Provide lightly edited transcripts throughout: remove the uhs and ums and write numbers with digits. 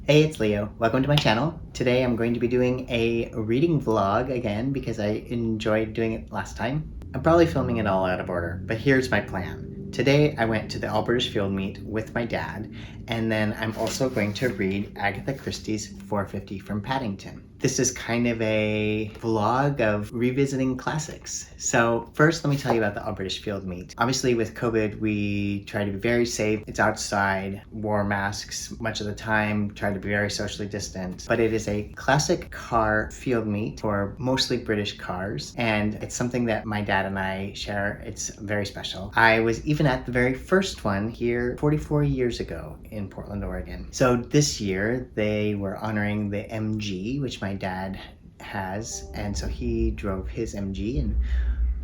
Hey, it's Leo. Welcome to my channel. Today I'm going to be doing a reading vlog again because I enjoyed doing it last time. I'm probably filming it all out of order, but here's my plan. Today I went to the All British Field Meet with my dad, and then I'm also going to read Agatha Christie's 450 from Paddington. This is kind of a vlog of revisiting classics. So first, let me tell you about the All British Field Meet. Obviously with COVID, we try to be very safe. It's outside, wore masks much of the time, tried to be very socially distant. But it is a classic car field meet for mostly British cars. And it's something that my dad and I share. It's very special. I was even at the very first one here 44 years ago in Portland, Oregon. So this year they were honoring the MG, which my dad has, and so he drove his MG and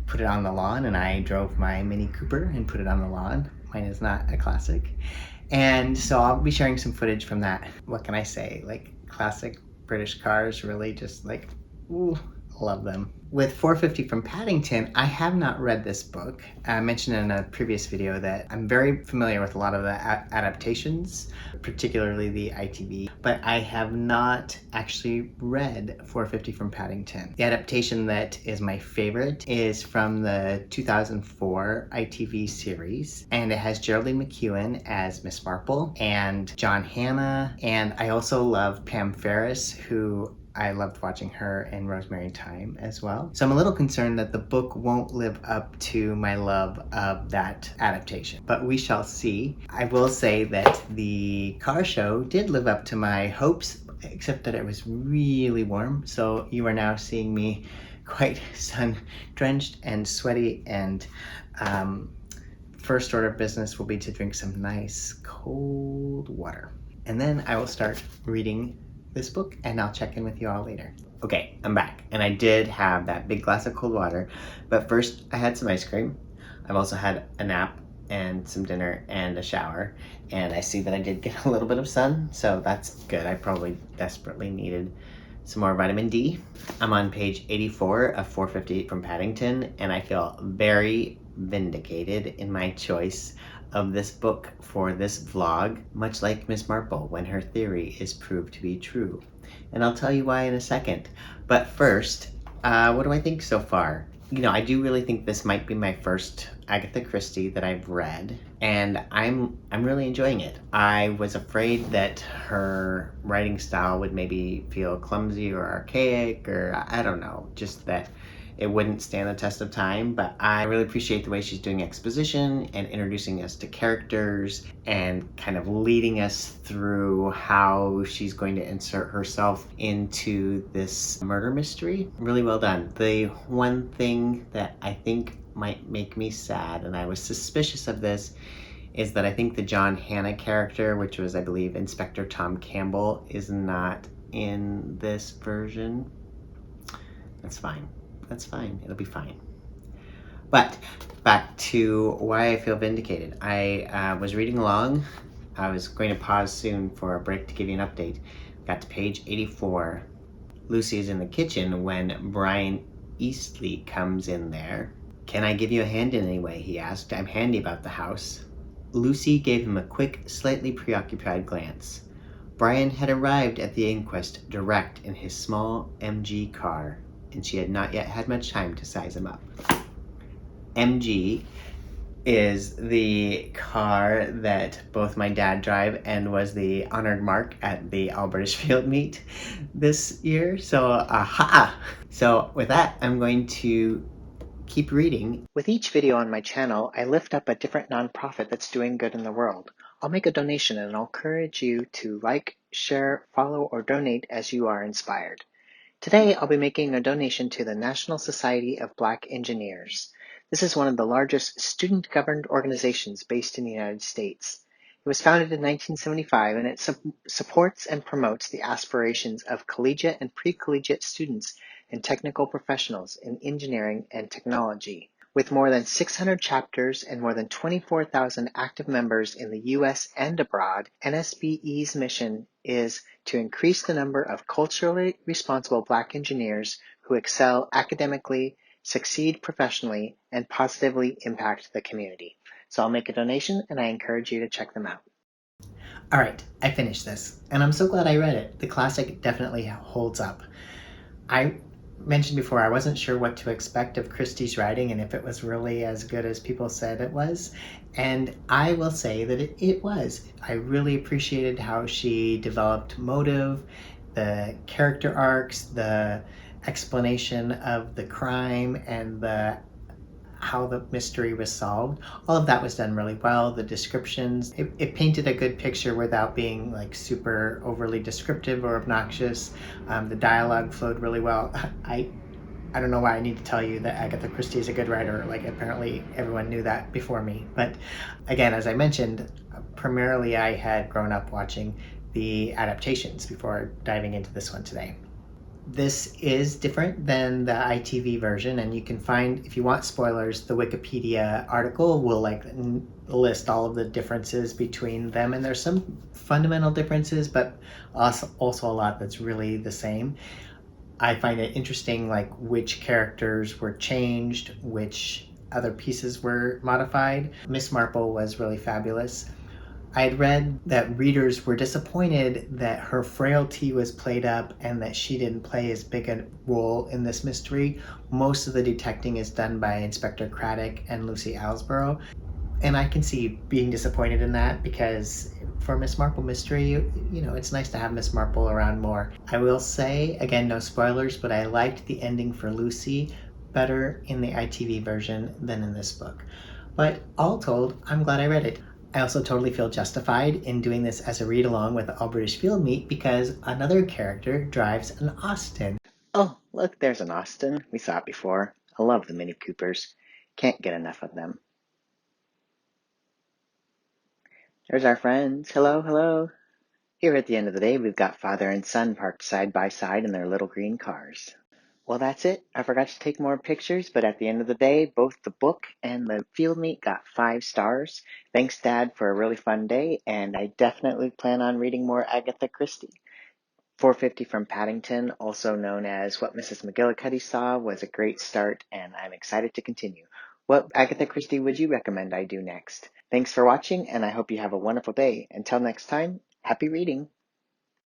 put it on the lawn, and I drove my Mini Cooper and put it on the lawn. Mine is not a classic. And so I'll be sharing some footage from that. What can I say? Like, classic British cars, really just like, ooh, love them. With 450 from Paddington, I have not read this book. I mentioned in a previous video that I'm very familiar with a lot of the adaptations, particularly the ITV, but I have not actually read 450 from Paddington. The adaptation that is my favorite is from the 2004 ITV series, and it has Geraldine McEwen as Miss Marple and John Hannah, and I also love Pam Ferris, who I loved watching her in Rosemary and Thyme as well. So I'm a little concerned that the book won't live up to my love of that adaptation, but we shall see. I will say that the car show did live up to my hopes, except that it was really warm. So you are now seeing me quite sun-drenched and sweaty, and first order of business will be to drink some nice cold water. And then I will start reading this book, and I'll check in with you all later. Okay, I'm back, and I did have that big glass of cold water, but first I had some ice cream. I've also had a nap and some dinner and a shower, and I see that I did get a little bit of sun, so that's good. I probably desperately needed some more vitamin D. I'm on page 84 of 450 from Paddington, and I feel very vindicated in my choice of this book for this vlog, much like Miss Marple when her theory is proved to be true. And I'll tell you why in a second. But first, what do I think so far? You know, I do really think this might be my first Agatha Christie that I've read, and I'm really enjoying it. I was afraid that her writing style would maybe feel clumsy or archaic, or I don't know, just that it wouldn't stand the test of time, but I really appreciate the way she's doing exposition and introducing us to characters and kind of leading us through how she's going to insert herself into this murder mystery. Really well done. The one thing that I think might make me sad, and I was suspicious of this, is that I think the John Hannah character, which was, I believe, Inspector Tom Campbell, is not in this version. That's fine. That's fine. It'll be fine. But back to why I feel vindicated. I was reading along. I was going to pause soon for a break to give you an update. Got to page 84. Lucy is in the kitchen when Brian Eastley comes in there. "Can I give you a hand in any way?" he asked. "I'm handy about the house." Lucy gave him a quick, slightly preoccupied glance. Brian had arrived at the inquest direct in his small MG car, and she had not yet had much time to size him up. MG is the car that both my dad drive and was the honored mark at the All British Field Meet this year. So, aha! So with that, I'm going to keep reading. With each video on my channel, I lift up a different nonprofit that's doing good in the world. I'll make a donation, and I'll encourage you to like, share, follow, or donate as you are inspired. Today, I'll be making a donation to the National Society of Black Engineers. This is one of the largest student-governed organizations based in the United States. It was founded in 1975, and it supports and promotes the aspirations of collegiate and pre-collegiate students and technical professionals in engineering and technology. With more than 600 chapters and more than 24,000 active members in the U.S. and abroad, NSBE's mission is to increase the number of culturally responsible Black engineers who excel academically, succeed professionally, and positively impact the community. So I'll make a donation, and I encourage you to check them out. All right, I finished this, and I'm so glad I read it. The classic definitely holds up. I mentioned before I wasn't sure what to expect of Christie's writing and if it was really as good as people said it was. And I will say that it was. I really appreciated how she developed motive, the character arcs, the explanation of the crime, and the how the mystery was solved. All of that was done really well. The descriptions, it painted a good picture without being like super overly descriptive or obnoxious. The dialogue flowed really well. I don't know why I need to tell you that Agatha Christie is a good writer. Like, apparently everyone knew that before me. But again, as I mentioned, primarily I had grown up watching the adaptations before diving into this one today. This is different than the ITV version, and you can find, if you want spoilers, the Wikipedia article will list all of the differences between them, and there's some fundamental differences, but also a lot that's really the same. I find it interesting, like which characters were changed, which other pieces were modified. Miss Marple was really fabulous. I had read that readers were disappointed that her frailty was played up and that she didn't play as big a role in this mystery. Most of the detecting is done by Inspector Craddock and Lucy Alsborough, and I can see being disappointed in that because for Miss Marple mystery, it's nice to have Miss Marple around more. I will say, again, no spoilers, but I liked the ending for Lucy better in the ITV version than in this book. But all told, I'm glad I read it. I also totally feel justified in doing this as a read along with All British Field Meat because another character drives an Austin. Oh, look, there's an Austin. We saw it before. I love the Mini Coopers. Can't get enough of them. There's our friends. Hello, hello. Here at the end of the day, we've got father and son parked side by side in their little green cars. Well, that's it. I forgot to take more pictures, but at the end of the day, both the book and the field meet got 5 stars. Thanks, Dad, for a really fun day, and I definitely plan on reading more Agatha Christie. 450 from Paddington, also known as What Mrs. McGillicuddy Saw, was a great start, and I'm excited to continue. What Agatha Christie would you recommend I do next? Thanks for watching, and I hope you have a wonderful day. Until next time, happy reading!